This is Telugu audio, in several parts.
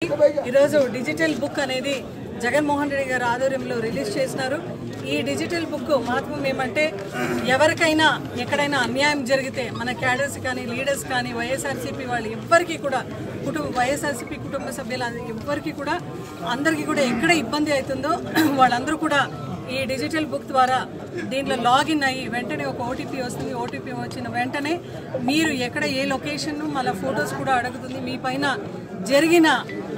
ఈరోజు డిజిటల్ బుక్ అనేది జగన్మోహన్ రెడ్డి గారు ఆధ్వర్యంలో రిలీజ్ చేసినారు. ఈ డిజిటల్ బుక్ మహత్వం ఏమంటే ఎవరికైనా ఎక్కడైనా అన్యాయం జరిగితే మన క్యాడర్స్ కానీ లీడర్స్ కానీ వైఎస్ఆర్సీపీ వాళ్ళు ఎవ్వరికీ కూడా వైఎస్ఆర్సీపీ కుటుంబ సభ్యులు ఎవ్వరికీ కూడా అందరికీ కూడా ఎక్కడ ఇబ్బంది అవుతుందో వాళ్ళందరూ కూడా ఈ డిజిటల్ బుక్ ద్వారా దీంట్లో లాగిన్ అయ్యి వెంటనే ఒక ఓటీపీ వస్తుంది. ఓటీపీ వచ్చిన వెంటనే మీరు ఎక్కడ ఏ లొకేషన్ మళ్ళీ ఫొటోస్ కూడా అడుగుతుంది. మీ పైన జరిగిన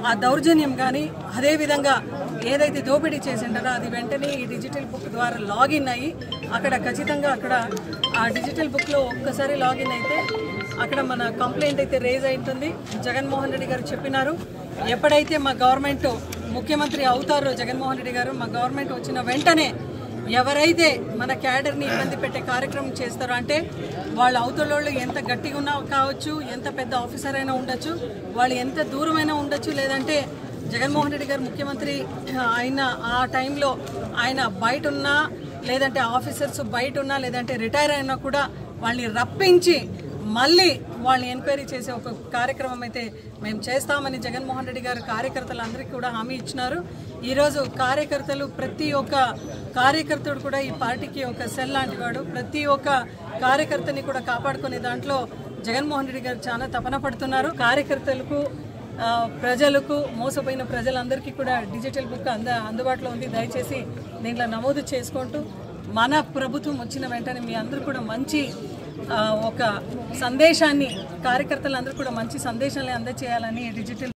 ఆ దౌర్జన్యం కానీ అదేవిధంగా ఏదైతే దోపిడీ చేసింటారో అది వెంటనే ఈ డిజిటల్ బుక్ ద్వారా లాగిన్ అయ్యి అక్కడ ఖచ్చితంగా అక్కడ ఆ డిజిటల్ బుక్లో ఒక్కసారి లాగిన్ అయితే అక్కడ మన కంప్లైంట్ అయితే రేజ్ అవుతుంది. జగన్మోహన్ రెడ్డి గారు చెప్పినారు, ఎప్పుడైతే మా గవర్నమెంట్ ముఖ్యమంత్రి అవుతారో జగన్మోహన్ రెడ్డి గారు మా గవర్నమెంట్ వచ్చిన వెంటనే ఎవరైతే మన క్యాడర్ని ఇబ్బంది పెట్టే కార్యక్రమం చేస్తారో అంటే వాళ్ళ అవతలోళ్ళు ఎంత గట్టిగా ఉన్నా కావచ్చు, ఎంత పెద్ద ఆఫీసర్ అయినా ఉండొచ్చు, వాళ్ళు ఎంత దూరమైనా ఉండొచ్చు, లేదంటే జగన్మోహన్ రెడ్డి గారు ముఖ్యమంత్రి అయిన ఆ టైంలో ఆయన బయట ఉన్నా లేదంటే ఆఫీసర్స్ బయట ఉన్నా లేదంటే రిటైర్ అయినా కూడా వాళ్ళని రప్పించి మళ్ళీ వాళ్ళని ఎంక్వైరీ చేసే ఒక కార్యక్రమం అయితే మేము చేస్తామని జగన్మోహన్ రెడ్డి గారు కార్యకర్తలందరికీ కూడా హామీ ఇచ్చినారు. ఈరోజు కార్యకర్తలు ప్రతి ఒక్క కార్యకర్తడు కూడా ఈ పార్టీకి ఒక సెల్ లాంటి వాడు. ప్రతి ఒక్క కార్యకర్తని కూడా కాపాడుకునే దాంట్లో జగన్మోహన్ రెడ్డి గారు చాలా తపన పడుతున్నారు. కార్యకర్తలకు ప్రజలకు మోసపోయిన ప్రజలందరికీ కూడా డిజిటల్ బుక్ అందుబాటులో ఉంది. దయచేసి దీంట్లో నమోదు చేసుకుంటూ మన ప్రభుత్వం వచ్చిన వెంటనే మీ అందరూ కూడా మంచి ఒక సందేశాన్ని కార్యకర్తలందరూ కూడా మంచి సందేశాన్ని అందజేయాలని డిజిటల్